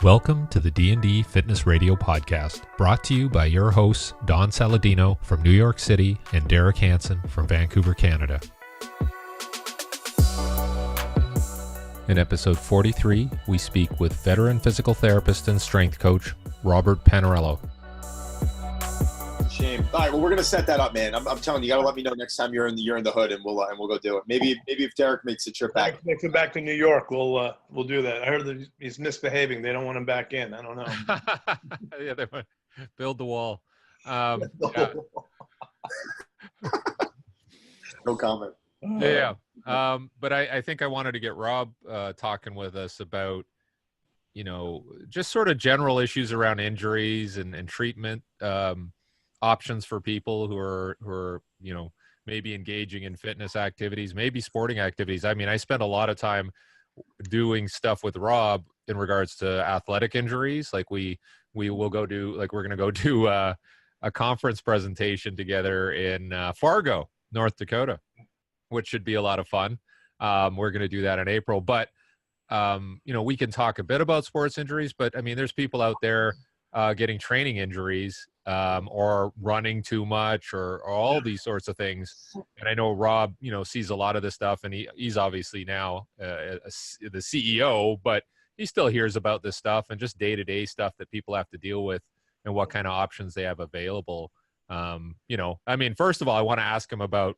Welcome to the D&D Fitness Radio podcast, brought to you by your hosts, Don Saladino from New York City and Derek Hansen from Vancouver, Canada. In episode 43, we speak with veteran physical therapist and strength coach, Robert Panariello. Shame. All right, well, we're gonna set that up, man. I'm telling you, you gotta let me know next time you're in the hood, and we'll go do it. Maybe if Derek makes a trip back. Makes it back to New York, we'll do that. I heard that he's misbehaving. They don't want him back in. I don't know. Yeah, they want to build the wall. No comment. Yeah. But I think I wanted to get Rob talking with us about, just sort of general issues around injuries and treatment options for people who are maybe engaging in fitness activities, maybe sporting activities. I mean, I spend a lot of time doing stuff with Rob in regards to athletic injuries. Like we will go do, like we're going to go do a conference presentation together in Fargo, North Dakota, which should be a lot of fun. We're going to do that in April, but we can talk a bit about sports injuries, but I mean, there's people out there getting training injuries or running too much or all these sorts of things. And I know Rob, sees a lot of this stuff, and he's obviously now the CEO, but he still hears about this stuff and just day-to-day stuff that people have to deal with and what kind of options they have available. First of all, I want to ask him about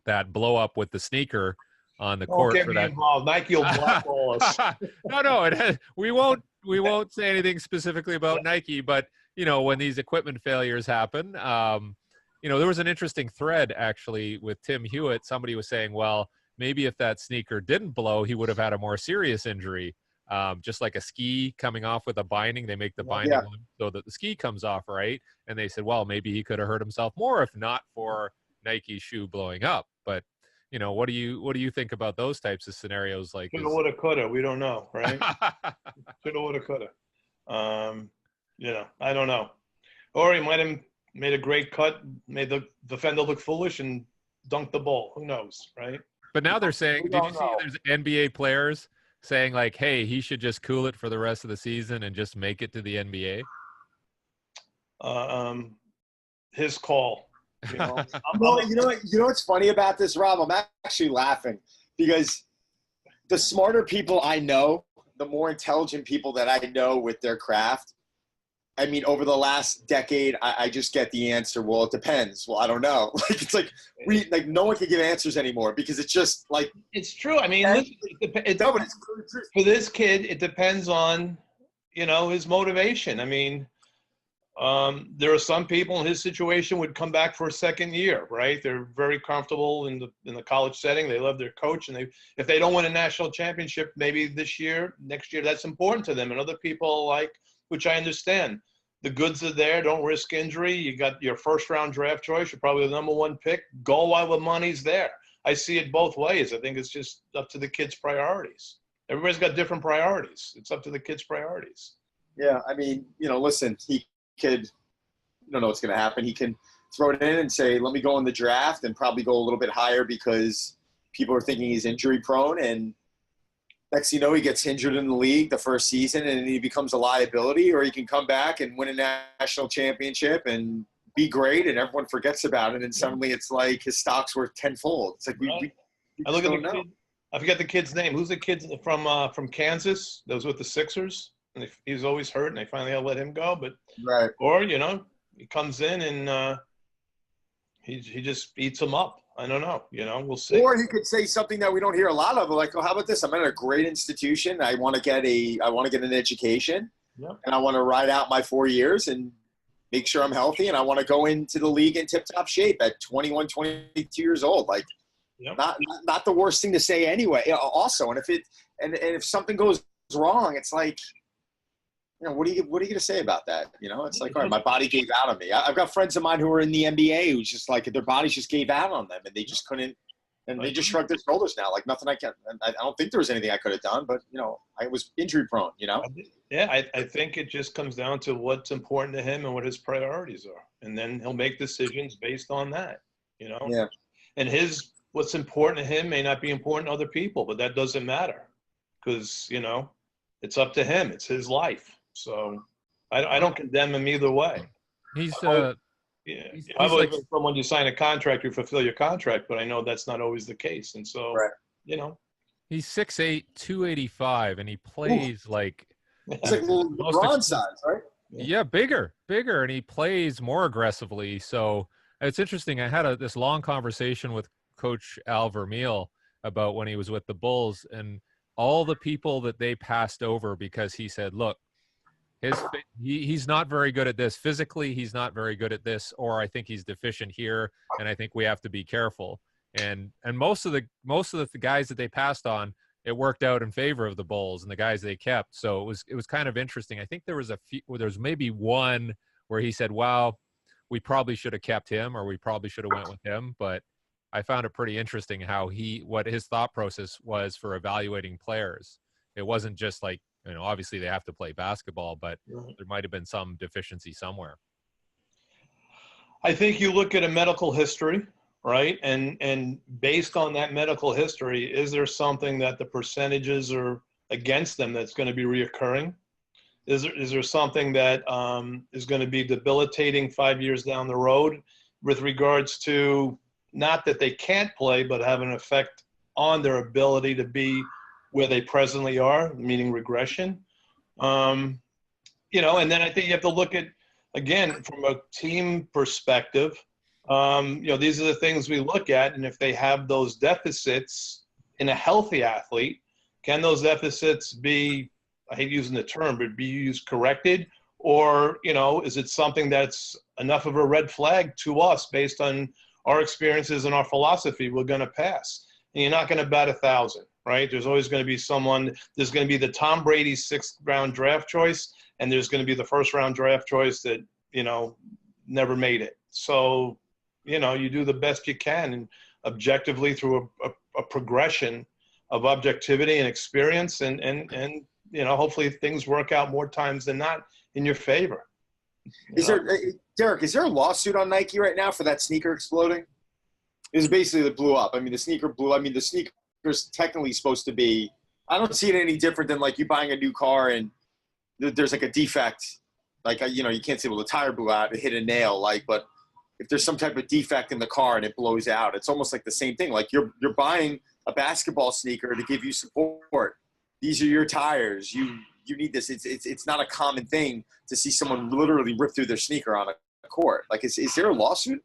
that blow up with the sneaker on the court. Don't get for me that. involved. Nike will blackball us. No, we won't say anything specifically about Nike, but when these equipment failures happen, there was an interesting thread actually with Tim Hewitt. Somebody was saying, well, maybe if that sneaker didn't blow, he would have had a more serious injury. Just like a ski coming off with a binding, they make the binding so that the ski comes off, right? And they said, well, maybe he could have hurt himself more if not for Nike's shoe blowing up. But what do you think about those types of scenarios? Like, Shoulda, woulda, coulda. We don't know, right? Shoulda, woulda, coulda. I don't know. Or he might have made a great cut, made the defender look foolish, and dunked the ball. Who knows, right? But now they're saying, did you see there's NBA players saying like, hey, he should just cool it for the rest of the season and just make it to the NBA? His call. You know what's funny about this, Rob? I'm actually laughing because the smarter people I know, the more intelligent people that I know with their craft. I mean, over the last decade, I just get the answer. Well, it depends. Well, I don't know. No one can give answers anymore because it's just like it's true. I mean, for this kid, it depends on his motivation. I mean. There are some people in his situation would come back for a second year, right? They're very comfortable in the college setting. They love their coach, and if they don't win a national championship, maybe this year, next year, that's important to them. And other people which I understand, the goods are there. Don't risk injury. You got your first round draft choice. You're probably the number one pick. Go while the money's there. I see it both ways. I think it's just up to the kid's priorities. Everybody's got different priorities. It's up to the kid's priorities. Yeah, I mean, listen, you don't know what's going to happen. He can throw it in and say, let me go in the draft and probably go a little bit higher because people are thinking he's injury prone. And next thing you know, he gets injured in the league the first season and he becomes a liability, or he can come back and win a national championship and be great and everyone forgets about it. And suddenly it's like his stock's worth tenfold. It's like, we I look at the kid, I forget the kid's name. Who's the kid from Kansas that was with the Sixers? And he was always hurt, and they finally had to let him go. But right, or he comes in and he just eats them up. I don't know. We'll see. Or he could say something that we don't hear a lot of, like, "Oh, how about this? I'm at a great institution. I want to get an education, and I want to ride out my 4 years and make sure I'm healthy, and I want to go into the league in tip-top shape at 21, 22 years old." Like, not the worst thing to say anyway. Also, and if something goes wrong, it's like. What are you going to say about that? It's like, all right, my body gave out on me. I've got friends of mine who are in the NBA who's just like their bodies just gave out on them and they just couldn't, and they just shrugged their shoulders now. Like nothing I don't think there was anything I could have done, but I was injury prone, Yeah. I think it just comes down to what's important to him and what his priorities are. And then he'll make decisions based on that, And what's important to him may not be important to other people, but that doesn't matter. because, it's up to him. It's his life. So I don't condemn him either way. He's Yeah, he's I've always like, been someone, you sign a contract, you fulfill your contract, but I know that's not always the case. And so, Right. He's 6'8", 285, and he plays like It's like LeBron size, right? Yeah, bigger, and he plays more aggressively. So it's interesting. I had this long conversation with Coach Al Vermeil about when he was with the Bulls and all the people that they passed over because he said, look, he's not very good at this physically. He's not very good at this, or I think he's deficient here, and I think we have to be careful. And most of the guys that they passed on, it worked out in favor of the Bulls and the guys they kept. So it was kind of interesting. I think there was there's maybe one where he said, wow, we probably should have kept him, or we probably should have went with him. But I found it pretty interesting what his thought process was for evaluating players. It wasn't just like, obviously they have to play basketball, but there might have been some deficiency somewhere. I think you look at a medical history, right? And based on that medical history, is there something that the percentages are against them that's going to be reoccurring? Is there something that is going to be debilitating 5 years down the road with regards to not that they can't play, but have an effect on their ability to be where they presently are, meaning regression? And then I think you have to look at, again, from a team perspective, these are the things we look at. And if they have those deficits in a healthy athlete, can those deficits be, I hate using the term, but be used corrected? Or, is it something that's enough of a red flag to us based on our experiences and our philosophy? We're going to pass. And you're not going to bat 1,000, right? There's always going to be someone. There's going to be the Tom Brady 6th round draft choice, and there's going to be the 1st round draft choice that, never made it. So, you do the best you can, and objectively through a progression of objectivity and experience, and hopefully things work out more times than not in your favor. Derek, is there a lawsuit on Nike right now for that sneaker exploding? It was basically that blew up. I mean, the sneaker blew. I mean, the sneaker's technically supposed to be, I don't see it any different than like you buying a new car and there's like a defect. Like, you can't say, well, the tire blew out, it hit a nail. But if there's some type of defect in the car and it blows out, it's almost like the same thing. Like you're buying a basketball sneaker to give you support. These are your tires. You need this. It's not a common thing to see someone literally rip through their sneaker on a court. Like, is there a lawsuit?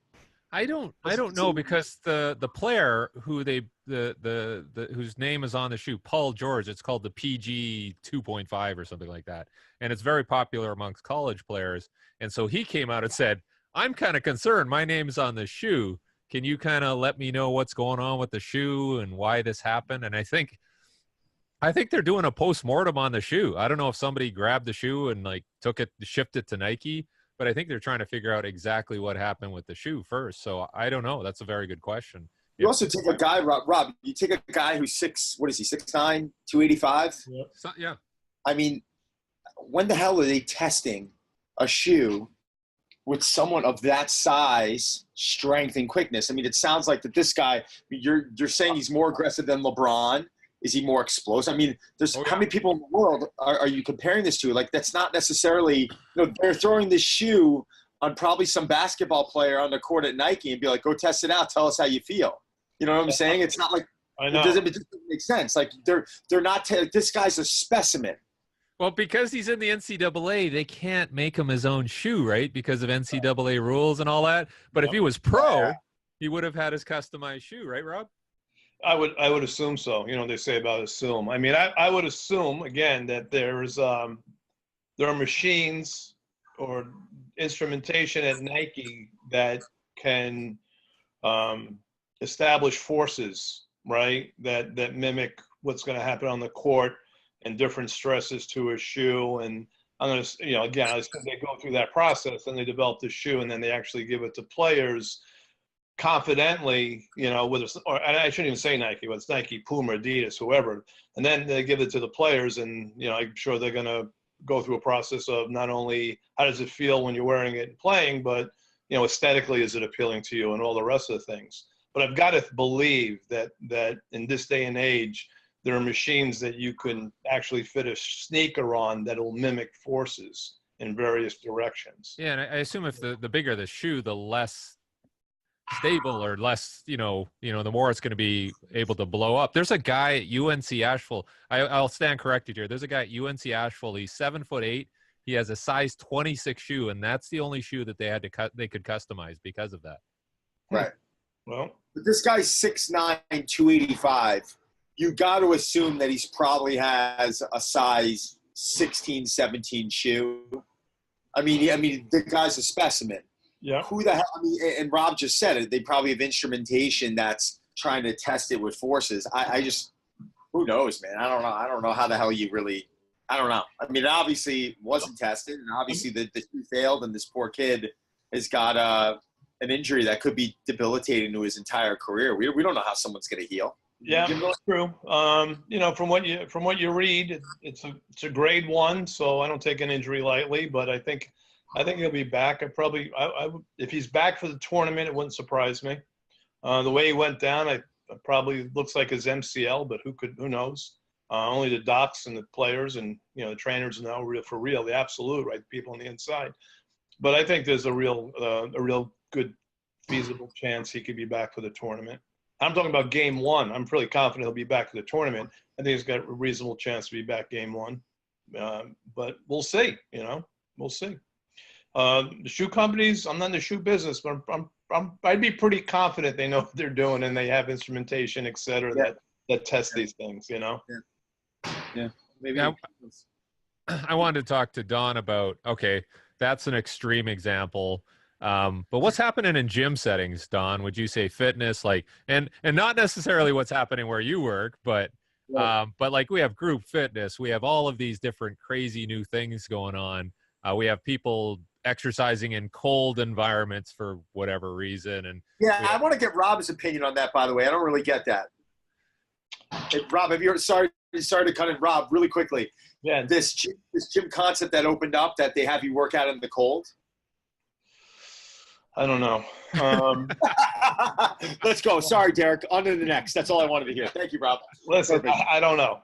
I don't know, because the player who whose name is on the shoe, Paul George, it's called the PG 2.5 or something like that. And it's very popular amongst college players. And so he came out and said, I'm kind of concerned. My name's on the shoe. Can you kind of let me know what's going on with the shoe and why this happened? And I think they're doing a post-mortem on the shoe. I don't know if somebody grabbed the shoe and shipped it to Nike, but I think they're trying to figure out exactly what happened with the shoe first. So I don't know. That's a very good question. You also take a guy, Rob, you take a guy who's 6'9", 285? Yeah. I mean, when the hell are they testing a shoe with someone of that size, strength, and quickness? I mean, it sounds like that this guy, you're saying he's more aggressive than LeBron. Is he more explosive? I mean, how many people in the world are you comparing this to? Like, that's not necessarily, they're throwing this shoe on probably some basketball player on the court at Nike and be like, go test it out. Tell us how you feel. You know what I'm saying? It's not like, it doesn't make sense. Like, they're not, this guy's a specimen. Well, because he's in the NCAA, they can't make him his own shoe, right? Because of NCAA rules and all that. But if he was pro, he would have had his customized shoe, right, Rob? I would assume so. They say about assume. I mean, I would assume, again, that there are machines or instrumentation at Nike that can establish forces, right, that mimic what's going to happen on the court and different stresses to a shoe. And I'm going to, again, I assume they go through that process and they develop the shoe and then they actually give it to players confidently, or I shouldn't even say Nike, but it's Nike, Puma, Adidas, whoever. And then they give it to the players, and, I'm sure they're going to go through a process of not only how does it feel when you're wearing it and playing, but, aesthetically, is it appealing to you and all the rest of the things. But I've got to believe that in this day and age, there are machines that you can actually fit a sneaker on that'll mimic forces in various directions. Yeah, and I assume if the bigger the shoe, the less stable or less, the more it's going to be able to blow up. There's a guy at UNC Asheville. I'll stand corrected here. There's a guy at UNC Asheville. He's 7'8". He has a size 26 shoe, and that's the only shoe that they could customize because of that. Right. Well, but this guy's 6'9", 285. You got to assume that he's probably has a size 16, 17 shoe. I mean, the guy's a specimen. Yeah. Who the hell? I mean, and Rob just said it. They probably have instrumentation that's trying to test it with forces. I just, who knows, man? I don't know. I don't know how the hell you really. I don't know. I mean, it obviously wasn't tested, and obviously the shoe failed, and this poor kid has got an injury that could be debilitating to his entire career. We don't know how someone's going to heal. Yeah, that's true. From what you read, it's a grade 1, so I don't take an injury lightly. But I think he'll be back. If he's back for the tournament, it wouldn't surprise me. The way he went down, it probably looks like his MCL, but who knows? Only the docs and the players and the trainers know for real, the absolute, right? People on the inside. But I think there's a real good feasible chance he could be back for the tournament. I'm talking about game 1. I'm pretty confident he'll be back for the tournament. I think he's got a reasonable chance to be back game 1. But we'll see. We'll see. The shoe companies, I'm not in the shoe business, but I'd be pretty confident they know what they're doing and they have instrumentation, et cetera, that test these things. Yeah. Maybe. I wanted to talk to Don about, okay, that's an extreme example. But what's happening in gym settings, Don? Would you say fitness, and not necessarily what's happening where you work, but like we have group fitness, we have all of these different crazy new things going on. We have people exercising in cold environments for whatever reason. And I want to get Rob's opinion on that, by the way. I don't really get that. Hey, Rob, have you heard, sorry to cut in, Rob, really quickly. Yeah. This gym concept that opened up that they have you work out in the cold. I don't know. Let's go. Sorry, Derek. On to the next. That's all I wanted to hear. Thank you, Rob. Listen, I don't know.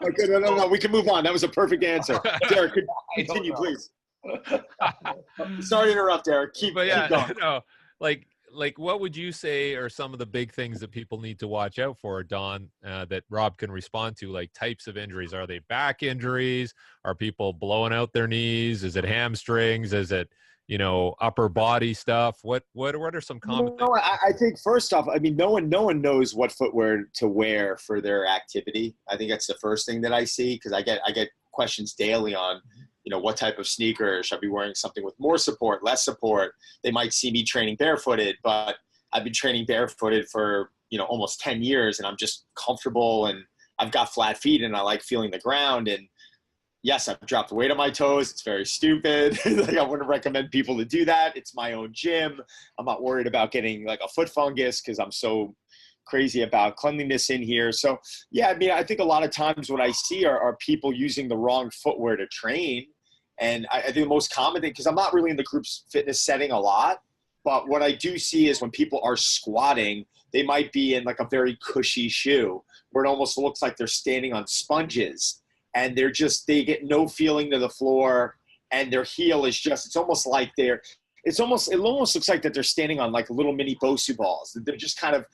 Okay, no. We can move on. That was a perfect answer. Derek, continue, please. Sorry to interrupt, Derek. Keep going. No, like what would you say are some of the big things that people need to watch out for, Don, that Rob can respond to, like types of injuries? Are they back injuries? Are people blowing out their knees? Is it hamstrings? Is it upper body stuff? What are some common things? I think first off, I mean, no one knows what footwear to wear for their activity. I think that's the first thing that I see, because I get questions daily on, what type of sneaker should I be wearing? Something with more support, less support. They might see me training barefooted, but I've been training barefooted for almost 10 years, and I'm just comfortable, and I've got flat feet, and I like feeling the ground. And yes, I've dropped weight on my toes. It's very stupid. I wouldn't recommend people to do that. It's my own gym. I'm not worried about getting a foot fungus because I'm so crazy about cleanliness in here. So, I think a lot of times what I see are people using the wrong footwear to train. And I think the most common thing, because I'm not really in the group fitness setting a lot, but what I do see is when people are squatting, they might be in a very cushy shoe where it almost looks like they're standing on sponges. And they get no feeling to the floor, and their heel is it almost looks like that they're standing on little mini Bosu balls. They're just kind of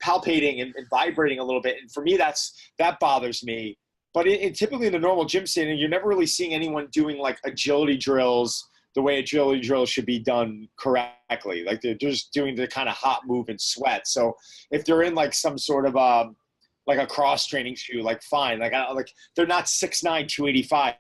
palpating and vibrating a little bit. And for me, that bothers me. But typically in the normal gym setting, you're never really seeing anyone doing agility drills the way agility drills should be done correctly. They're just doing the kind of hot move and sweat. So if they're in some sort of a cross training shoe, fine. They're not 6'9", 285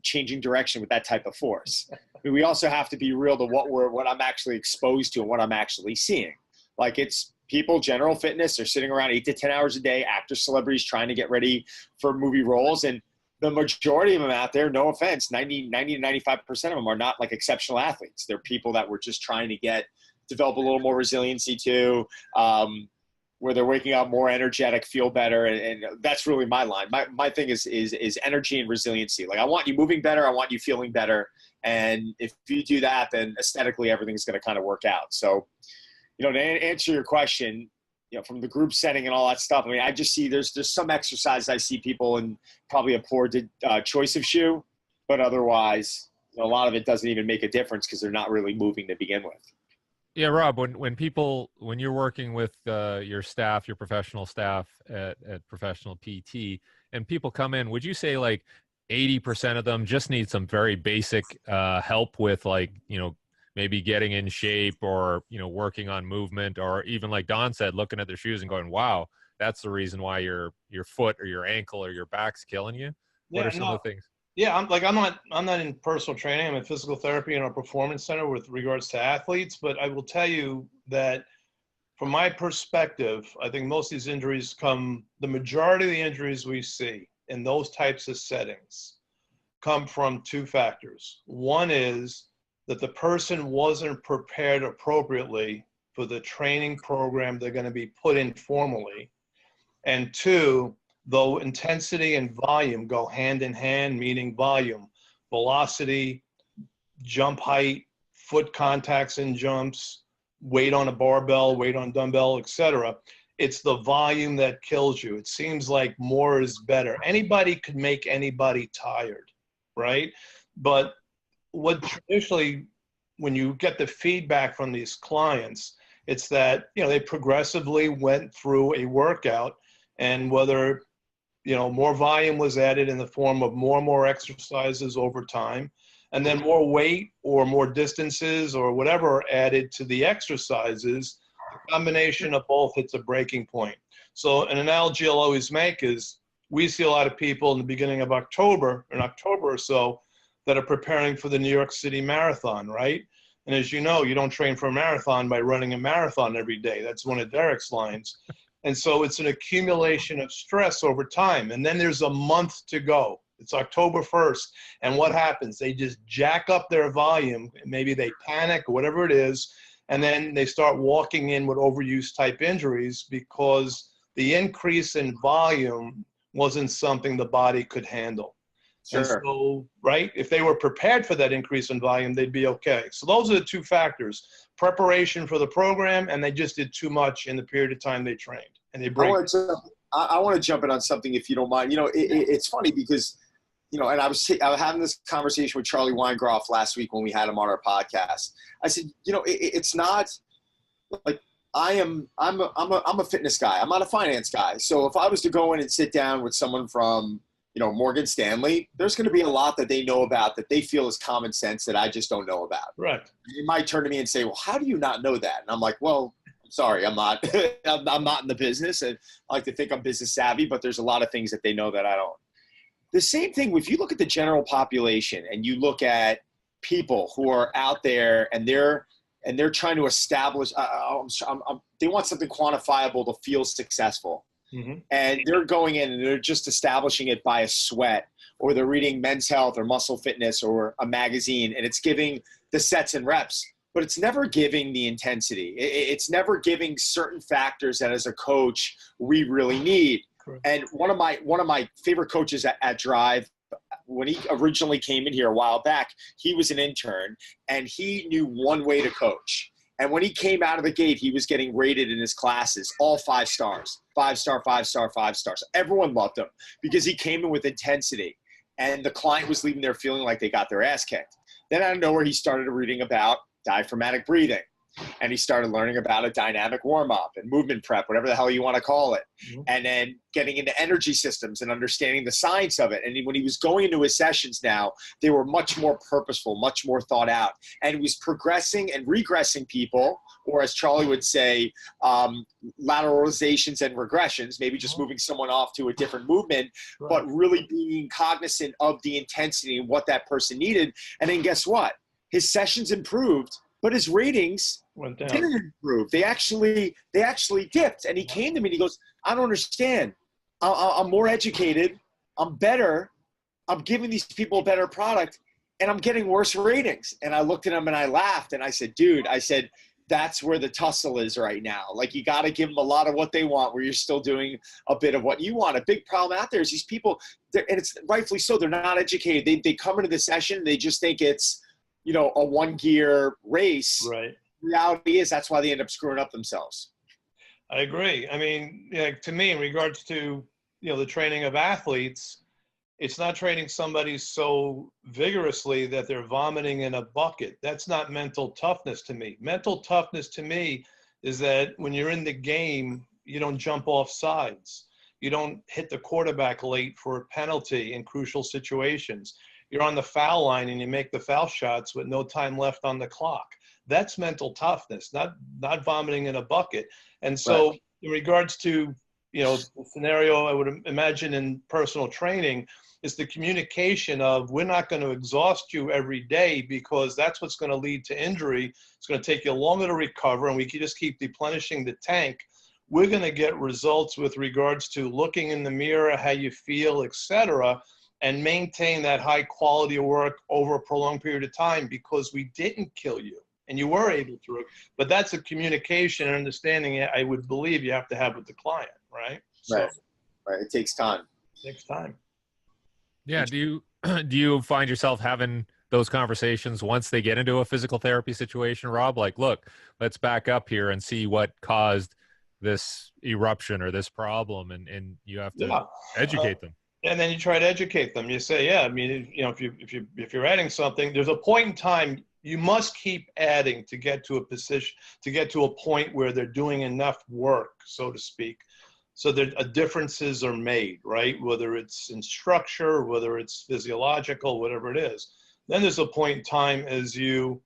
changing direction with that type of force. I mean, we also have to be real to what I'm actually exposed to and what I'm actually seeing. It's people, general fitness, they're sitting around 8 to 10 hours a day, actors, celebrities trying to get ready for movie roles. And the majority of them out there, no offense, 90 to 95% of them are not exceptional athletes. They're people that we're just trying to develop a little more resiliency to, where they're waking up more energetic, feel better. And that's really my line. My thing is energy and resiliency. I want you moving better. I want you feeling better. And if you do that, then aesthetically, everything's going to kind of work out. So, to answer your question, from the group setting and all that stuff. I mean, I just see there's some exercise I see people in probably a poor choice of shoe, but otherwise, a lot of it doesn't even make a difference because they're not really moving to begin with. Yeah, Rob, when you're working with your staff, your professional staff at Professional PT, and people come in, would you say like 80% of them just need some very basic help with, like, maybe getting in shape, or, working on movement, or even like Don said, looking at their shoes and going, wow, that's the reason why your foot or your ankle or your back's killing you? What are some of the things? Yeah, I'm not in personal training. I'm in physical therapy in a performance center with regards to athletes. But I will tell you that from my perspective, I think most of these injuries the majority of the injuries we see in those types of settings come from two factors. One is that the person wasn't prepared appropriately for the training program they're going to be put in formally. And two, though intensity and volume go hand in hand, meaning volume, velocity, jump height, foot contacts in jumps, weight on a barbell, weight on dumbbell, etc. It's the volume that kills you. It seems like more is better. Anybody could make anybody tired, right? But what traditionally, when you get the feedback from these clients, it's that, they progressively went through a workout, and whether more volume was added in the form of more and more exercises over time, and then more weight or more distances or whatever added to the exercises, the combination of both hits a breaking point. So an analogy I'll always make is we see a lot of people in the beginning of October, in October or so, that are preparing for the New York City Marathon, right? And as you know, you don't train for a marathon by running a marathon every day. That's one of Derek's lines. And so it's an accumulation of stress over time. And then there's a month to go. It's October 1st. And what happens? They just jack up their volume. Maybe they panic or whatever it is. And then they start walking in with overuse type injuries because the increase in volume wasn't something the body could handle. Sure. And so, right, if they were prepared for that increase in volume, they'd be okay. So those are the two factors: preparation for the program, and they just did too much in the period of time they trained. And they break. I want to jump in on something, if you don't mind. It's funny because, and I was having this conversation with Charlie Weingroff last week when we had him on our podcast. I said, it's not like I'm a fitness guy. I'm not a finance guy. So if I was to go in and sit down with someone from Morgan Stanley, there's going to be a lot that they know about that they feel is common sense that I just don't know about. Right. You might turn to me and say, well, how do you not know that? And I'm like, well, I'm sorry, I'm not, I'm not in the business, and I like to think I'm business savvy, but there's a lot of things that they know that I don't. The same thing, if you look at the general population and you look at people who are out there and they're trying to establish, they want something quantifiable to feel successful. Mm-hmm. And they're going in and they're just establishing it by a sweat, or they're reading Men's Health or Muscle Fitness or a magazine, and it's giving the sets and reps, but it's never giving the intensity. It's never giving certain factors that as a coach we really need. Correct. And one of my favorite coaches at Drive, when he originally came in here a while back, he was an intern and he knew one way to coach. And when he came out of the gate, he was getting rated in his classes, all 5 stars, 5-star, 5-star, 5 stars. Everyone loved him because he came in with intensity, and the client was leaving there feeling like they got their ass kicked. Then out of nowhere, he started reading about diaphragmatic breathing, and he started learning about a dynamic warm-up and movement prep, whatever the hell you want to call it. Mm-hmm. And then getting into energy systems and understanding the science of it. And when he was going into his sessions now, they were much more purposeful, much more thought out. And he was progressing and regressing people, or as Charlie would say, lateralizations and regressions, maybe just moving someone off to a different movement, but really being cognizant of the intensity and what that person needed. And then guess what? His sessions improved, but his ratings didn't improve. They actually dipped. And he came to me and he goes, I don't understand. I'm more educated. I'm better. I'm giving these people a better product, and I'm getting worse ratings. And I looked at him and I laughed and I said, dude, that's where the tussle is right now. Like, you got to give them a lot of what they want where you're still doing a bit of what you want. A big problem out there is these people, and it's rightfully so, they're not educated. They come into the session, they just think it's, a one-gear race. Right. Reality is that's why they end up screwing up themselves. I agree. I mean, to me, in regards to, the training of athletes, it's not training somebody so vigorously that they're vomiting in a bucket. That's not mental toughness to me. Mental toughness to me is that when you're in the game, you don't jump off sides. You don't hit the quarterback late for a penalty in crucial situations. You're on the foul line and you make the foul shots with no time left on the clock. That's mental toughness, not vomiting in a bucket. And so right. In regards to, the scenario I would imagine in personal training is the communication of, we're not going to exhaust you every day because that's what's going to lead to injury. It's going to take you longer to recover, and we can just keep replenishing the tank. We're going to get results with regards to looking in the mirror, how you feel, etc., and maintain that high quality of work over a prolonged period of time because we didn't kill you and you were able to. But that's a communication and understanding I would believe you have to have with the client, right? Right. Right. It takes time. It takes time. Yeah. Do you find yourself having those conversations once they get into a physical therapy situation, Rob? Like, look, let's back up here and see what caused this eruption or this problem, and you have to educate them. And then you try to educate them. You say, yeah, I mean, if you're adding something, there's a point in time you must keep adding to get to a position, to get to a point where they're doing enough work, so to speak, so that differences are made, right? Whether it's in structure, whether it's physiological, whatever it is. Then there's a point in time as you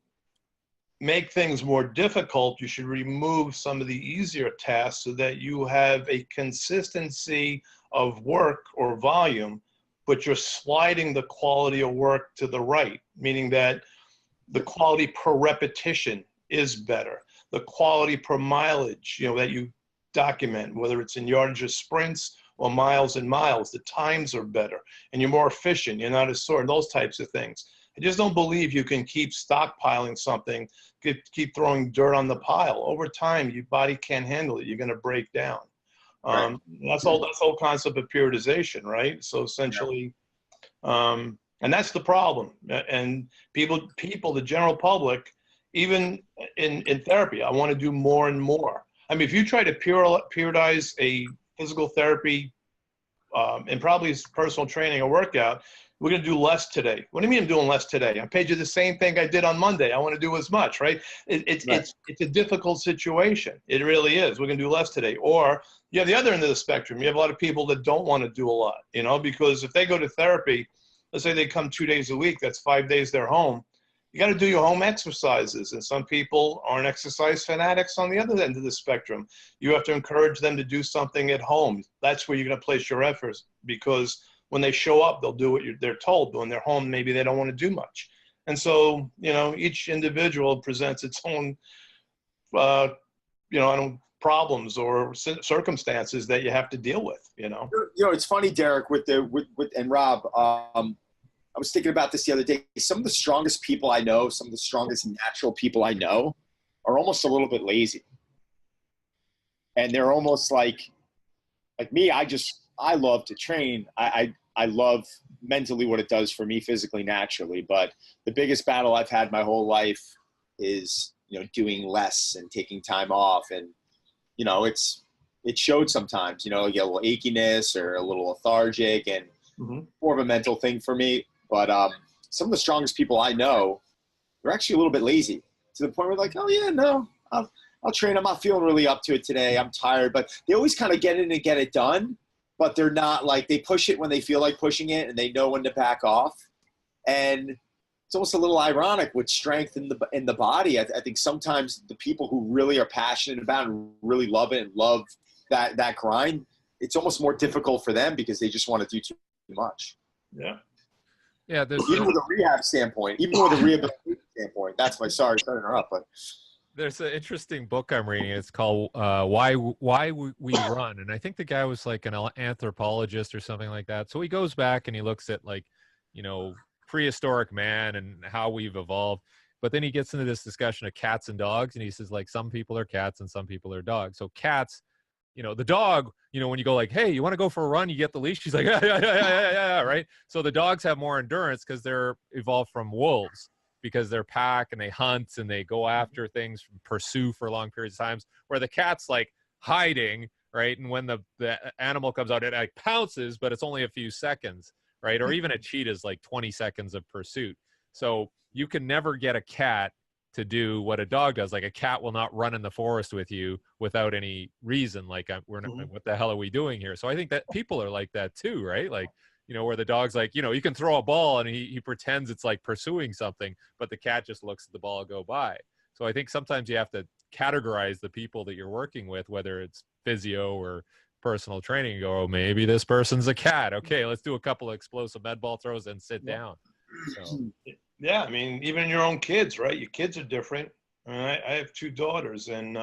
make things more difficult, you should remove some of the easier tasks so that you have a consistency of work or volume, but you're sliding the quality of work to the right, meaning that the quality per repetition is better. The quality per mileage, that you document, whether it's in yardage of sprints or miles and miles, the times are better and you're more efficient. You're not as sore, and those types of things. I just don't believe you can keep stockpiling something, keep throwing dirt on the pile. Over time, your body can't handle it. You're going to break down. Right. That's the whole concept of periodization, right? So essentially, and that's the problem. And people, the general public, even in therapy, I want to do more and more. I mean, if you try to periodize a physical therapy and probably personal training or workout, we're going to do less today. What do you mean I'm doing less today? I paid you the same thing I did on Monday. I want to do as much, right? It's a difficult situation. It really is. We're going to do less today. Or you have the other end of the spectrum. You have a lot of people that don't want to do a lot, because if they go to therapy, let's say they come 2 days a week, that's 5 days they're home. You got to do your home exercises. And some people aren't exercise fanatics on the other end of the spectrum. You have to encourage them to do something at home. That's where you're going to place your efforts, because when they show up, they'll do what they're told. But when they're home, maybe they don't want to do much. And so, each individual presents its own, problems or circumstances that you have to deal with, It's funny, Derek, with and Rob, I was thinking about this the other day. Some of the strongest people I know, some of the strongest natural people I know are almost a little bit lazy. And they're almost like me. I love to train. I love mentally what it does for me physically, naturally. But the biggest battle I've had my whole life is, doing less and taking time off. And, it showed sometimes, you get a little achiness or a little lethargic, and more of a mental thing for me. But some of the strongest people I know, they're actually a little bit lazy, to the point where like, oh yeah, no, I'll train. I'm not feeling really up to it today. I'm tired. But they always kind of get in and get it done. But they're not like, they push it when they feel like pushing it, and they know when to back off. And it's almost a little ironic with strength in the body. I think sometimes the people who really are passionate about and really love it and love that grind, it's almost more difficult for them because they just want to do too much. Yeah. Yeah. Even with a rehab standpoint, even with a rehabilitation standpoint, that's my, sorry to interrupt, but there's an interesting book I'm reading. It's called Why We Run. And I think the guy was like an anthropologist or something like that. So he goes back and he looks at prehistoric man and how we've evolved. But then he gets into this discussion of cats and dogs. And he says, like, some people are cats and some people are dogs. So cats, the dog, when you go like, hey, you want to go for a run? You get the leash. She's like, yeah, right? So the dogs have more endurance because they're evolved from wolves, because they're pack and they hunt and they go after things, pursue for long periods of times, where the cats like hiding, right? And when the animal comes out, it like pounces, but it's only a few seconds, right? Or even a cheetah is like 20 seconds of pursuit. So you can never get a cat to do what a dog does. Like a cat will not run in the forest with you without any reason. Like we're not, what the hell are we doing here? So I think that people are like that too, right? Like, you know, where the dog's like, you know, you can throw a ball and he pretends it's like pursuing something, but the cat just looks at the ball go by. So I think sometimes you have to categorize the people that you're working with, whether it's physio or personal training, and go, oh, maybe this person's a cat. Okay, let's do a couple of explosive med ball throws and sit down. So. Yeah, I mean, even your own kids, right? Your kids are different. I have 2 daughters, and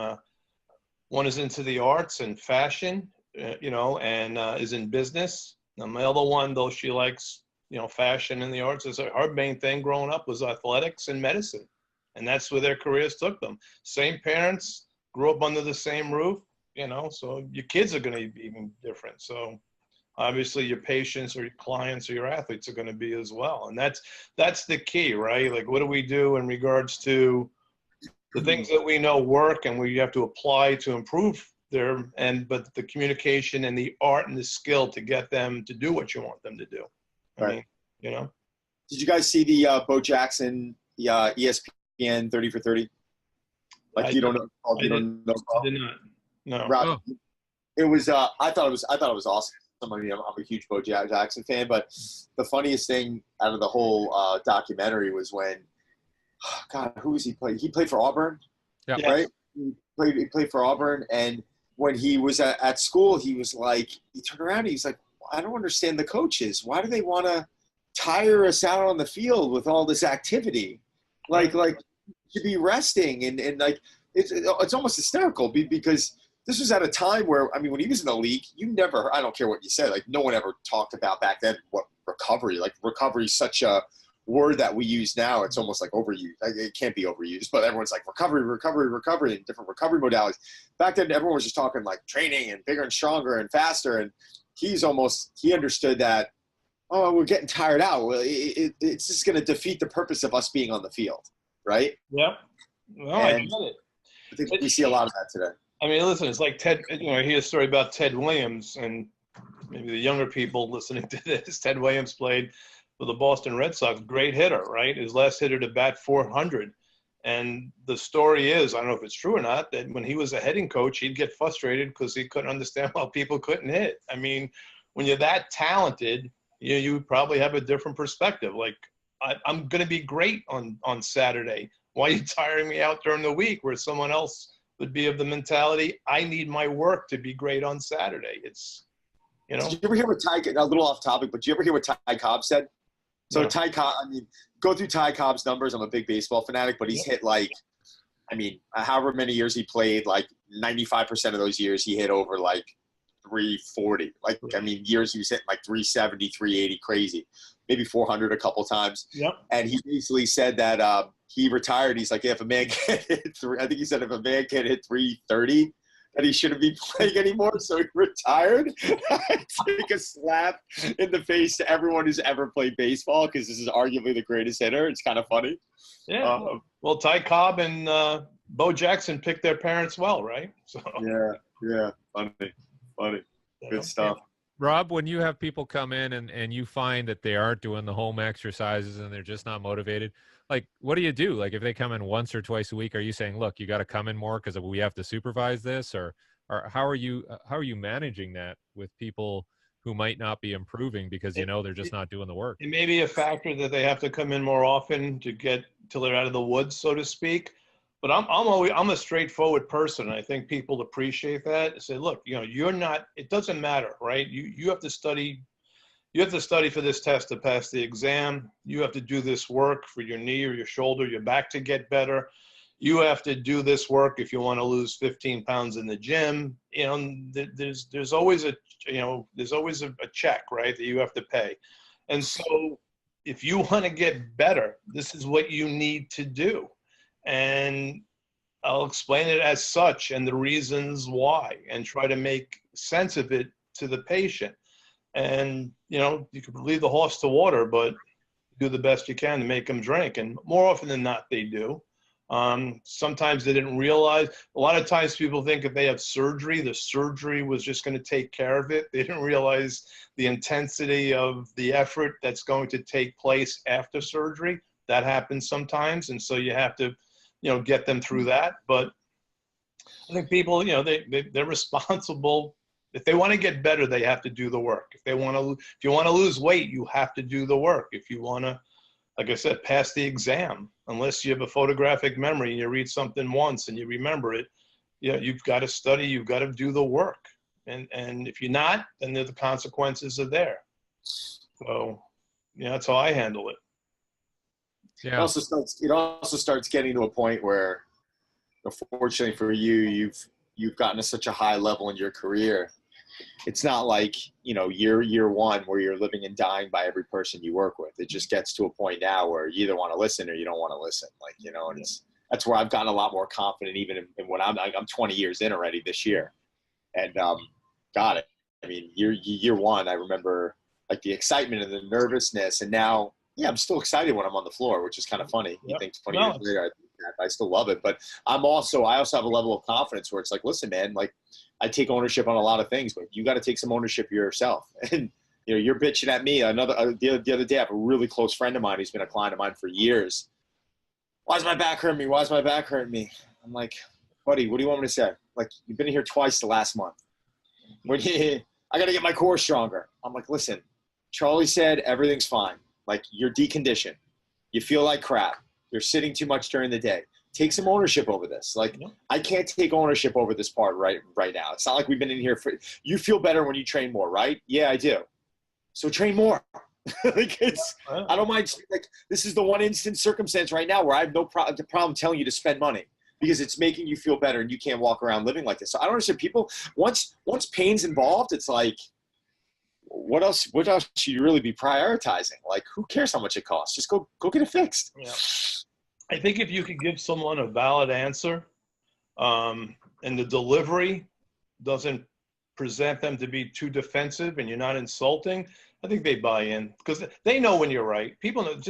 one is into the arts and fashion, you know, and is in business. Now, my other one, though, she likes, you know, fashion and the arts. Her main thing growing up was athletics and medicine, and that's where their careers took them. Same parents, grew up under the same roof, you know, so your kids are going to be even different. So obviously your patients or your clients or your athletes are going to be as well. And that's the key, right? Like, what do we do in regards to the things that we know work and we have to apply to improve but the communication and the art and the skill to get them to do what you want them to do. I mean, you know. Did you guys see the Bo Jackson, ESPN 30 for 30? Like, I did not. No. Rob, it was. I thought it was awesome. I'm a huge Bo Jackson fan, but the funniest thing out of the whole documentary was when, God, who was he playing? He played for Auburn, right? He played for Auburn, and when he was at school, he was like, he turned around and he's like, I don't understand the coaches. Why do they want to tire us out on the field with all this activity? Like to be resting and like it's almost hysterical because this was at a time where, I mean, when he was in the league, I don't care what you said, like no one ever talked about back then what recovery, like recovery is such a word that we use now. It's almost like overused. It can't be overused, but everyone's like recovery and different recovery modalities. Back then, everyone was just talking like training and bigger and stronger and faster. And he understood that, oh, we're getting tired out. It's just going to defeat the purpose of us being on the field. Right. Yep. Well, I get it. I think we see a lot of that today. I mean, listen, it's like Ted, you know, I hear a story about Ted Williams, and maybe the younger people listening to this, Ted Williams played for the Boston Red Sox, great hitter, right? His last hitter to bat 400. And the story is, I don't know if it's true or not, that when he was a hitting coach, he'd get frustrated because he couldn't understand why people couldn't hit. I mean, when you're that talented, you probably have a different perspective. Like, I'm going to be great on Saturday. Why are you tiring me out during the week where someone else would be of the mentality, I need my work to be great on Saturday? It's, you know. Did you ever hear what a little off topic, but did you ever hear what Ty Cobb said? So no. Ty Cobb, I mean, go through Ty Cobb's numbers. I'm a big baseball fanatic, but he's hit like, I mean, however many years he played, like 95% of those years he hit over like 340. Like, I mean, years he was hitting like 370, 380, crazy. Maybe 400 a couple times. Yep. And he basically said that he retired. He's like, if a man can't hit I think he said if a man can't hit 330, that he shouldn't be playing anymore. So he retired. Take a slap in the face to everyone who's ever played baseball because this is arguably the greatest hitter. It's kind of funny. Yeah. Well, Ty Cobb and Bo Jackson picked their parents well, right? So. Yeah. Funny. Good stuff. Rob, when you have people come in and you find that they aren't doing the home exercises and they're just not motivated, like, what do you do? Like, if they come in once or twice a week, are you saying, look, you got to come in more because we have to supervise this? Or how are you managing that with people who might not be improving because, you know, they're just not doing the work? It may be a factor that they have to come in more often to get till they're out of the woods, so to speak. But I'm a straightforward person. And I think people appreciate that. Say, look, you know, you're not, it doesn't matter, right? You have to study. You have to study for this test to pass the exam. You have to do this work for your knee or your shoulder, your back to get better. You have to do this work if you want to lose 15 pounds in the gym. You know, there's always a check, right, that you have to pay. And so if you want to get better, this is what you need to do. And I'll explain it as such and the reasons why and try to make sense of it to the patient. And, you know, you could lead the horse to water, but do the best you can to make them drink. And more often than not, they do. Sometimes they didn't realize. A lot of times people think if they have surgery, the surgery was just going to take care of it. They didn't realize the intensity of the effort that's going to take place after surgery. That happens sometimes. And so you have to, get them through that. But I think people, they're responsible. If they want to get better, they have to do the work. If you want to lose weight, you have to do the work. If you want to, like I said, pass the exam, unless you have a photographic memory and you read something once and you remember it, you've got to study, you've got to do the work. And if you're not, then the consequences are there. So, that's how I handle it. Yeah. It also starts getting to a point where, unfortunately for you, you've gotten to such a high level in your career. It's not like, year one where you're living and dying by every person you work with. It just gets to a point now where you either want to listen or you don't want to listen. And that's where I've gotten a lot more confident even in when I'm 20 years in already this year. And got it. I mean, year one, I remember like the excitement and the nervousness, and now, I'm still excited when I'm on the floor, which is kind of funny. You think 20 years later, I still love it. But I also have a level of confidence where it's like, listen, man, like I take ownership on a lot of things, but you got to take some ownership yourself. And, you're bitching at me. The other day, I have a really close friend of mine who's been a client of mine for years. Why does my back hurt me? Why does my back hurt me? I'm like, buddy, what do you want me to say? Like, you've been here twice the last month. I got to get my core stronger. I'm like, listen, Charlie said everything's fine. Like, you're deconditioned. You feel like crap. You're sitting too much during the day. Take some ownership over this. Like, I can't take ownership over this part right now. It's not like we've been in here for – you feel better when you train more, right? Yeah, I do. So train more. Like, I don't mind – like, this is the one instant circumstance right now where I have no problem telling you to spend money because it's making you feel better and you can't walk around living like this. So I don't understand people – once pain's involved, it's like – what else should you really be prioritizing? Like, who cares how much it costs? Just go get it fixed. Yeah. I think if you could give someone a valid answer, and the delivery doesn't present them to be too defensive and you're not insulting, I think they buy in because they know when you're right. People know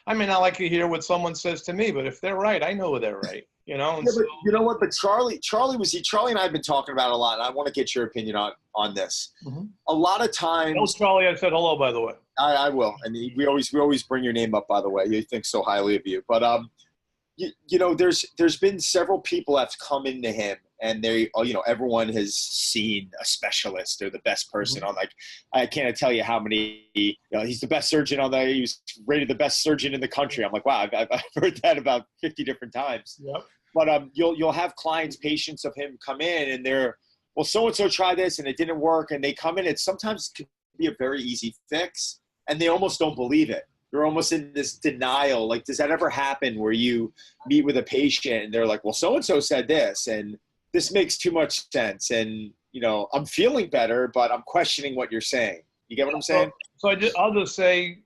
I may not like to hear what someone says to me, but if they're right, I know they're right. And but you know what? But Charlie and I have been talking about it a lot, and I want to get your opinion on this. Mm-hmm. A lot of times, tell Charlie I said hello, by the way. I will, and we always bring your name up, by the way. You think so highly of you, but there's been several people that have come into him, and they, everyone has seen a specialist or the best person on, like, I can't tell you how many, he's the best surgeon he was rated the best surgeon in the country. I'm like, wow, I've heard that about 50 different times. Yep. But you'll have patients of him come in and they're, well, so-and-so tried this and it didn't work. And they come in, it sometimes can be a very easy fix and they almost don't believe it. They're almost in this denial. Like, does that ever happen where you meet with a patient and they're like, well, so-and-so said this and this makes too much sense. And, I'm feeling better, but I'm questioning what you're saying. You get what I'm saying? So I'll say,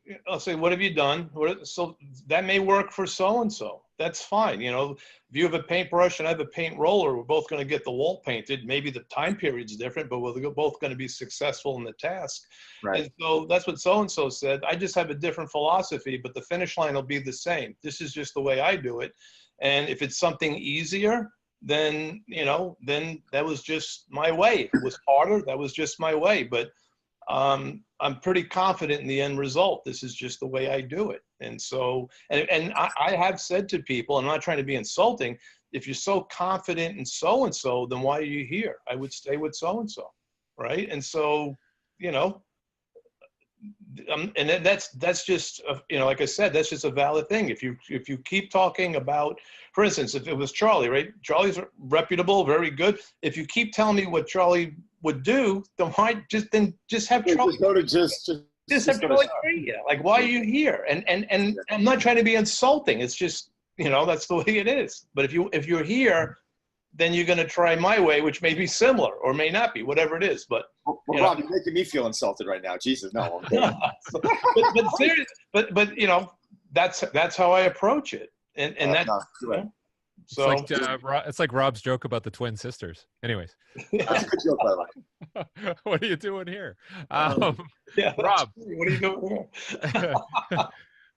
what have you done? So that may work for so-and-so. That's fine. If you have a paintbrush and I have a paint roller, we're both going to get the wall painted. Maybe the time period's different, but we're both going to be successful in the task. Right. And so that's what so-and-so said. I just have a different philosophy, but the finish line will be the same. This is just the way I do it. And if it's something easier, then that was just my way. If it was harder, that was just my way. But I'm pretty confident in the end result. This is just the way I do it. And so, and I have said to people, I'm not trying to be insulting, if you're so confident in so-and-so, then why are you here? I would stay with so-and-so, right? And so, and that's just, like I said, that's just a valid thing. If you keep talking about, for instance, if it was Charlie, right? Charlie's reputable, very good. If you keep telling me what Charlie would do, then why just have Charlie? Just have Charlie treat you. Like, why are you here? And I'm not trying to be insulting. It's just, that's the way it is. But if you're here, then you're going to try my way, which may be similar or may not be, whatever it is. But Rob, you're making me feel insulted right now. Jesus, no. but seriously, but that's how I approach it, and that's so. It's like Rob's joke about the twin sisters. Anyways, that's a good joke, by the way. What are you doing here, Rob? What are you doing here,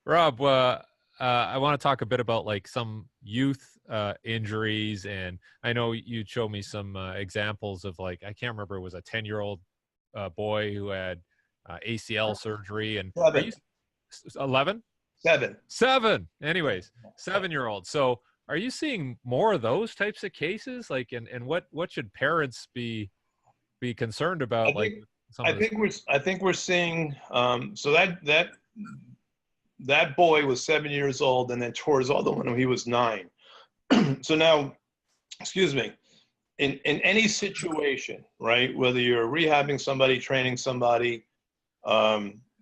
Rob? I want to talk a bit about like some youth injuries. And I know you'd show me some examples of, like, I can't remember, it was a 10-year-old boy who had ACL surgery. And are you 11? 7. Anyways, 7-year-old. So are you seeing more of those types of cases? Like, and what should parents be concerned about? I think we're seeing, so that boy was 7 years old and then tore his other one when he was 9. So now, excuse me, in any situation, right, whether you're rehabbing somebody, training somebody,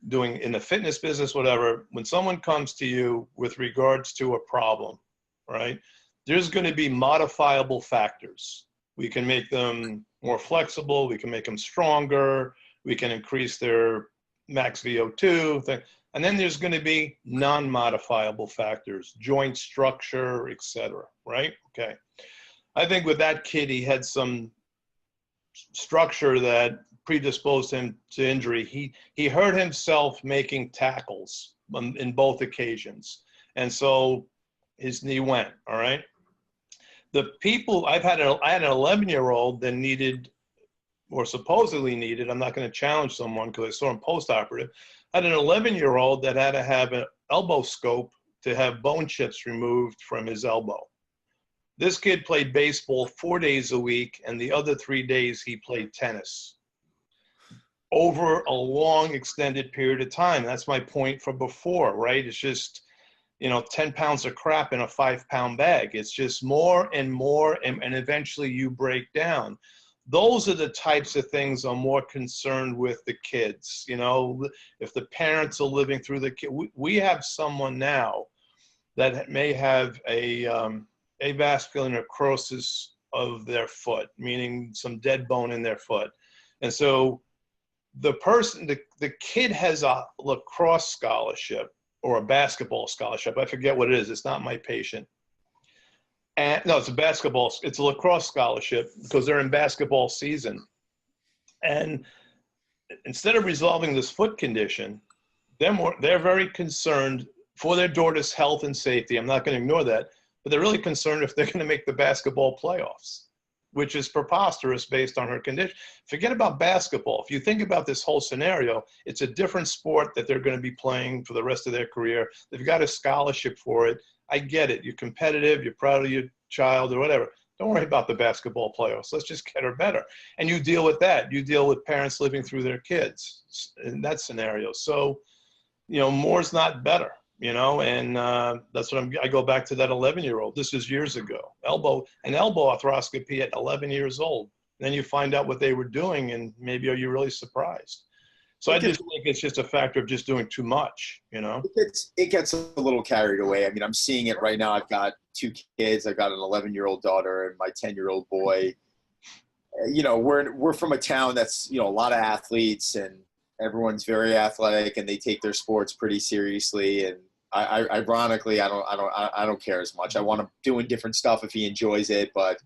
doing in the fitness business, whatever, when someone comes to you with regards to a problem, right, there's going to be modifiable factors. We can make them more flexible. We can make them stronger. We can increase their max VO2. And then there's going to be non-modifiable factors, joint structure, etc. Right? Okay. I think with that kid, he had some structure that predisposed him to injury. He hurt himself making tackles in both occasions. And so his knee went, all right? The people, I had an 11-year-old that needed, or supposedly needed, I'm not going to challenge someone because I saw him post-operative, had an 11-year-old that had to have an elbow scope to have bone chips removed from his elbow. This kid played baseball 4 days a week, and the other 3 days he played tennis over a long extended period of time. That's my point from before, right? It's just, 10 pounds of crap in a 5-pound bag. It's just more and more, and eventually you break down. Those are the types of things I'm more concerned with the kids. If the parents are living through the kid, we have someone now that may have a avascular necrosis of their foot, meaning some dead bone in their foot. And so the kid has a lacrosse scholarship or a basketball scholarship. I forget what it is. It's not my patient. And no, it's a lacrosse scholarship because they're in basketball season. And instead of resolving this foot condition, they're very concerned for their daughter's health and safety. I'm not going to ignore that, but they're really concerned if they're going to make the basketball playoffs, which is preposterous based on her condition. Forget about basketball. If you think about this whole scenario, it's a different sport that they're going to be playing for the rest of their career. They've got a scholarship for it. I get it. You're competitive. You're proud of your child or whatever. Don't worry about the basketball playoffs. Let's just get her better. And you deal with that. You deal with parents living through their kids in that scenario. So, more's not better. And that's what I go back to that 11-year-old. This is years ago. An elbow arthroscopy at 11 years old. Then you find out what they were doing, and maybe are you really surprised? So I just think it's just a factor of just doing too much, It gets a little carried away. I mean, I'm seeing it right now. I've got 2 kids. I've got an 11-year-old daughter and my 10-year-old boy. We're from a town that's, a lot of athletes, and everyone's very athletic, and they take their sports pretty seriously. And ironically, I don't care as much. I want him doing different stuff if he enjoys it, but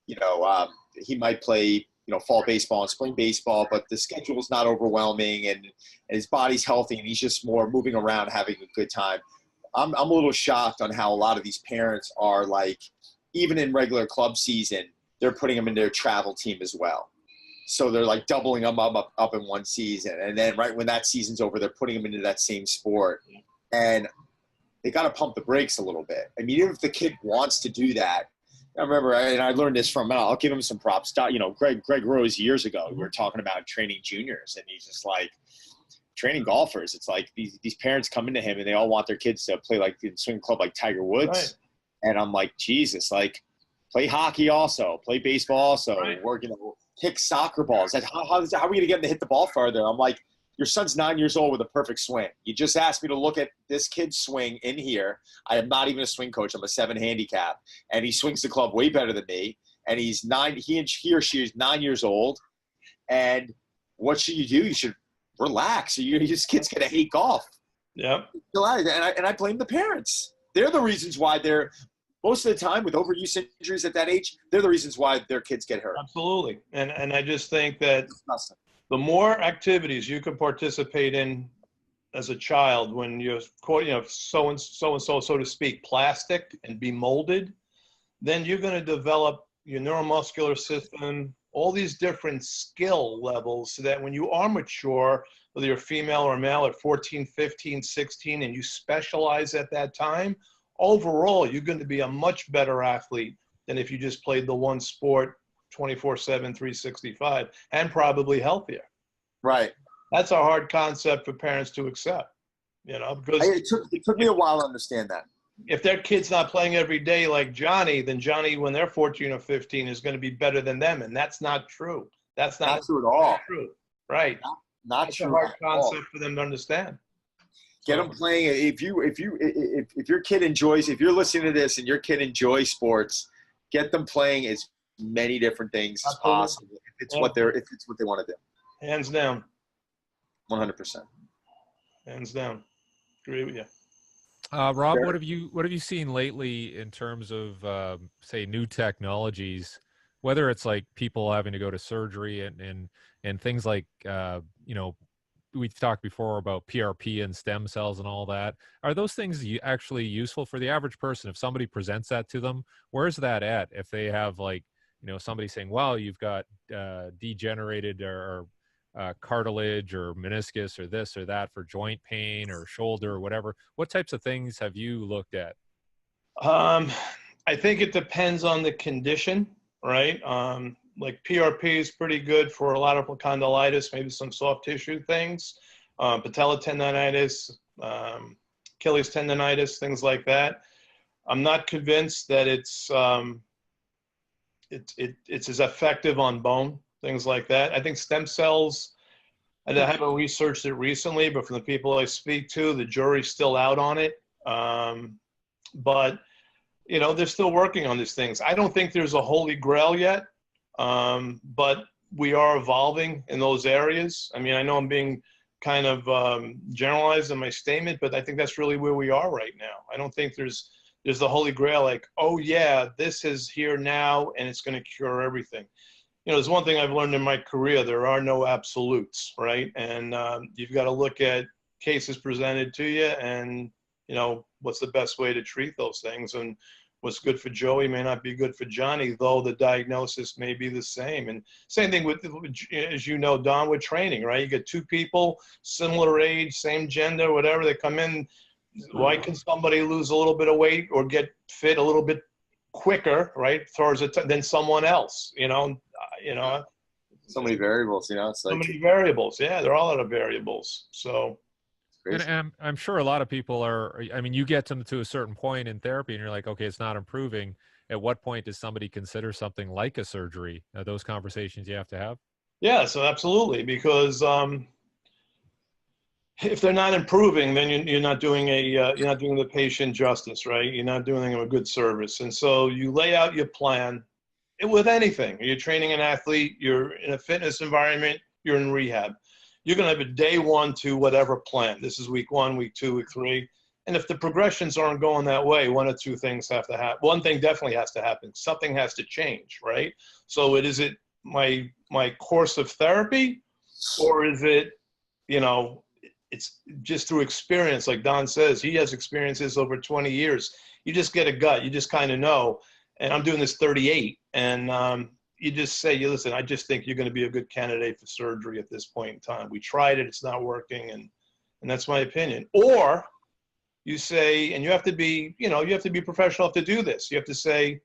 he might play fall baseball and spring baseball, but the schedule is not overwhelming, and his body's healthy, and he's just more moving around, having a good time. I'm a little shocked on how a lot of these parents are, like, even in regular club season, they're putting them in their travel team as well. So they're like doubling them up in one season. And then right when that season's over, they're putting them into that same sport. And they got to pump the brakes a little bit. I mean, even if the kid wants to do that, I remember, and I learned this from, I'll give him some props. Greg Rose years ago, we were talking about training juniors, and he's just like, training golfers. It's like these parents come into him and they all want their kids to play like in swing club like Tiger Woods. Right. And I'm like, Jesus, like, play hockey also, play baseball also, right. Or, kick soccer balls. How are we going to get him to hit the ball farther? I'm like, your son's 9 years old with a perfect swing. You just asked me to look at this kid's swing in here. I am not even a swing coach. I'm a 7 handicap, and he swings the club way better than me. And he's 9. He or she is 9 years old. And what should you do? You should relax. This kid's going to hate golf. Yeah. And I blame the parents. They're the reasons why they're most of the time with overuse injuries at that age. They're the reasons why their kids get hurt. Absolutely. And I just think that the more activities you can participate in as a child, when you're so and so, so to speak, plastic and be molded, then you're going to develop your neuromuscular system, all these different skill levels, so that when you are mature, whether you're female or male at 14, 15, 16, and you specialize at that time, overall, you're going to be a much better athlete than if you just played the one sport 24/7, 365, and probably healthier. Right. That's a hard concept for parents to accept, because it took me a while to understand that. If their kid's not playing every day like Johnny, then Johnny, when they're 14 or 15, is going to be better than them, and that's not true. That's not true at all. True. Right. Not that's true. A hard at concept all. for them to understand. Get them playing. If your kid enjoys, if you're listening to this and your kid enjoys sports, get them playing as many different things as possible. If it's what they want to do. Hands down. 100%. Hands down. Agree with you. Rob, what have you seen lately in terms of say new technologies, whether it's like people having to go to surgery and things like we've talked before about PRP and stem cells and all that. Are those things actually useful for the average person? If somebody presents that to them, where's that at? If they have somebody saying, "Wow, you've got degenerated or cartilage or meniscus or this or that for joint pain or shoulder or whatever," what types of things have you looked at? I think it depends on the condition, right? Like PRP is pretty good for a lot of condylitis, maybe some soft tissue things, patella tendonitis, Achilles tendonitis, things like that. I'm not convinced that it's as effective on bone, things like that. I think stem cells, I haven't researched it recently, but from the people I speak to, the jury's still out on it. But they're still working on these things. I don't think there's a holy grail yet. But we are evolving in those areas. I mean, I know I'm being kind of generalized in my statement, but I think that's really where we are right now. I don't think there's the holy grail, like, oh yeah, this is here now and it's going to cure everything. There's one thing I've learned in my career: there are no absolutes, right? And you've got to look at cases presented to you, and what's the best way to treat those things. And what's good for Joey may not be good for Johnny, though the diagnosis may be the same. And same thing with, as Don, with training, right? You get two people, similar age, same gender, whatever, they come in. Why can somebody lose a little bit of weight or get fit a little bit quicker, right, than someone else? So many variables, it's like so many variables. Yeah, there are a lot of variables. So. And I'm sure a lot of people are, you get them to a certain point in therapy and you're like, okay, it's not improving. At what point does somebody consider something like a surgery? Are those conversations you have to have? Yeah, so absolutely. Because if they're not improving, then you're not doing you're not doing the patient justice, right? You're not doing them a good service. And so you lay out your plan with anything. You're training an athlete, you're in a fitness environment, you're in rehab. You're going to have a day 1 to whatever plan. This is week 1, week 2, week 3. And if the progressions aren't going that way, one or two things have to happen. One thing definitely has to happen. Something has to change, right? So is it my course of therapy, or is it, it's just through experience? Like Don says, he has experiences over 20 years. You just get a gut. You just kind of know. And I'm doing this 38. And you just say, listen, I just think you're going to be a good candidate for surgery at this point in time. We tried it, it's not working, and that's my opinion. Or you say, and you have to be, you have to be professional to do this. You have to say,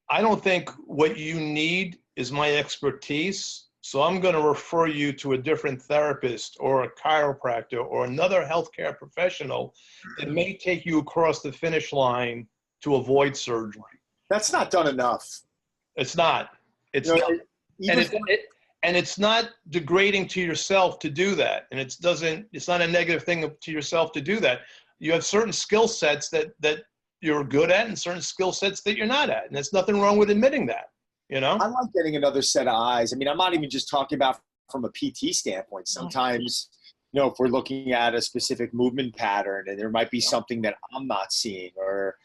I don't think what you need is my expertise, so I'm going to refer you to a different therapist or a chiropractor or another healthcare professional that may take you across the finish line to avoid surgery. That's not done enough. It's not. It's not. And it's not degrading to yourself to do that. And it's not a negative thing to yourself to do that. You have certain skill sets that you're good at and certain skill sets that you're not at. And there's nothing wrong with admitting that, I like getting another set of eyes. I'm not even just talking about from a PT standpoint. Sometimes, if we're looking at a specific movement pattern and there might be something that I'm not seeing, or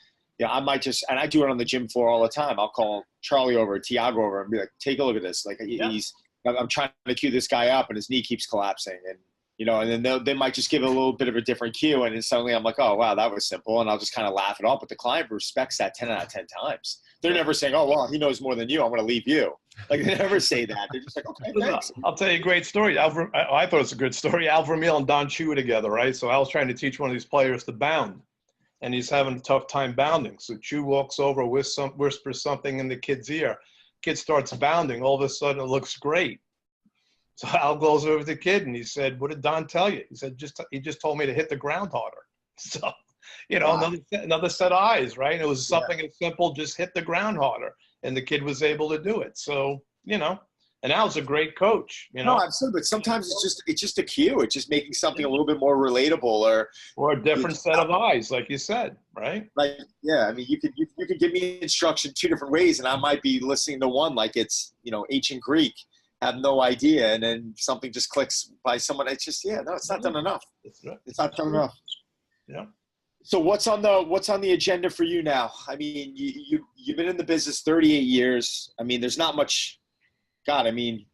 I might just, and I do it on the gym floor all the time. I'll call Charlie over, Tiago over, and be like, take a look at this. Like I'm trying to cue this guy up and his knee keeps collapsing. And you know, and then they might just give it a little bit of a different cue, and then suddenly I'm like, oh wow, that was simple, and I'll just kind of laugh it off. But the client respects that 10 out of 10 times. They're never saying, oh well, he knows more than you, I'm going to leave you. Like, they never say that. They're just like, okay, thanks. I'll tell you a great story. I thought it's a good story. Al Vermeil and Don Chu were together, right? So I was trying to teach one of these players to bound, and he's having a tough time bounding. So Chu walks over, whispers something in the kid's ear. Kid starts bounding. All of a sudden, it looks great. So Al goes over to the kid and he said, what did Don tell you? He said, he just told me to hit the ground harder. So, you know, Wow. another set of eyes, right? And it was something as simple, just hit the ground harder. And the kid was able to do it. So, you know, and Al's a great coach, you know. No, absolutely. But sometimes it's just a cue. It's just making something a little bit more relatable, or a different set of eyes, like you said, right? like, yeah, I mean, you could give me instruction 2 different ways, and I might be listening to one like it's, you know, ancient Greek, have no idea, and then something just clicks by someone. It's just, it's not done enough. It's not done enough. Yeah. So what's on the agenda for you now? I mean, you've been in the business 38 years. I mean, there's not much. God, I mean,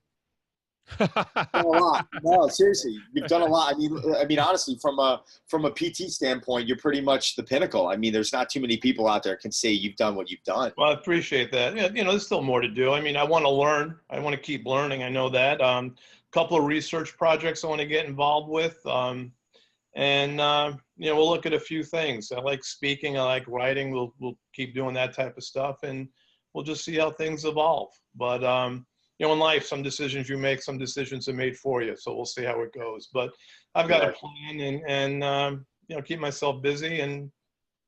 you've done a lot. No, seriously, you've done a lot. I mean, honestly, from a PT standpoint, you're pretty much the pinnacle. I mean, there's not too many people out there can say you've done what you've done. Well, I appreciate that. Yeah, you know, there's still more to do. I mean, I want to learn. I want to keep learning. I know that. A couple of research projects I want to get involved with. You know, we'll look at a few things. I like speaking. I like writing. We'll keep doing that type of stuff, and we'll just see how things evolve. But you know, in life, some decisions you make, some decisions are made for you. So we'll see how it goes. But I've got a plan and you know, keep myself busy and,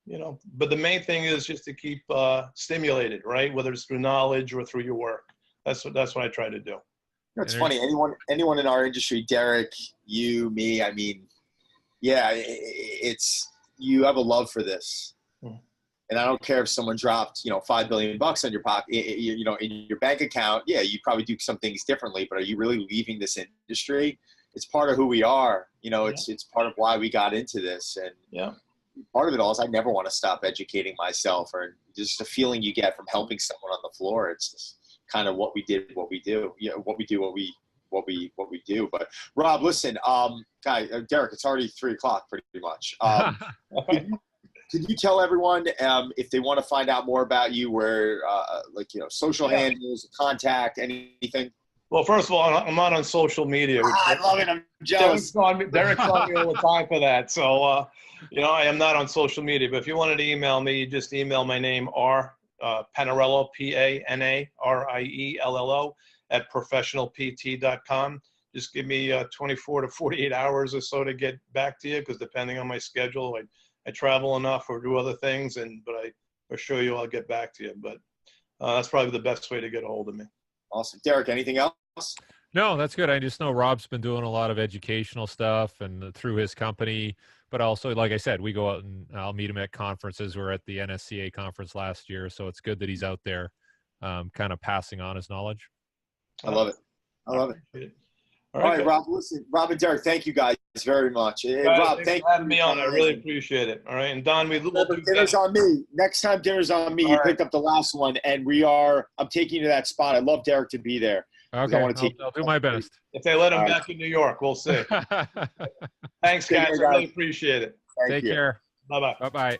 you know, but the main thing is just to keep stimulated, right? Whether it's through knowledge or through your work. That's what I try to do. It's funny. Anyone in our industry, Derek, you, me, I mean, yeah, it's, you have a love for this. And I don't care if someone dropped, you know, $5 billion on your pocket, you know, in your bank account. Yeah, you probably do some things differently, but are you really leaving this industry? It's part of who we are. You know, it's part of why we got into this. And part of it all is I never want to stop educating myself, or just the feeling you get from helping someone on the floor. It's just kind of what we did, what we do. You know, what we do, what we do. But Rob, listen, Derek, it's already 3:00 pretty much. Can you tell everyone if they want to find out more about you, where, like, you know, social handles, contact, anything? Well, first of all, I'm not on social media. I love it. I'm jealous. Derek's on me all the time for that. So, you know, I am not on social media. But if you wanted to email me, you just email my name, Panariello, Panariello, at professionalpt.com. Just give me 24 to 48 hours or so to get back to you, because depending on my schedule, I travel enough or do other things, but I assure you I'll get back to you. But that's probably the best way to get a hold of me. Awesome. Derek, anything else? No, that's good. I just know Rob's been doing a lot of educational stuff and through his company, but also, like I said, we go out and I'll meet him at conferences. We're at the NSCA conference last year, so it's good that he's out there kind of passing on his knowledge. I love it. All right, Rob, listen, Rob and Derek, thank you guys very much. Rob, thank you for having me on. I really appreciate it. All right, and Don, we'll do dinner's on me. Next time, dinner's on me. You picked up the last one, and I'm taking you to that spot. I'd love Derek to be there. Okay, I'll do my best. If they let him back in New York, we'll see. Thanks, guys. I really appreciate it. Take care. Bye-bye. Bye-bye.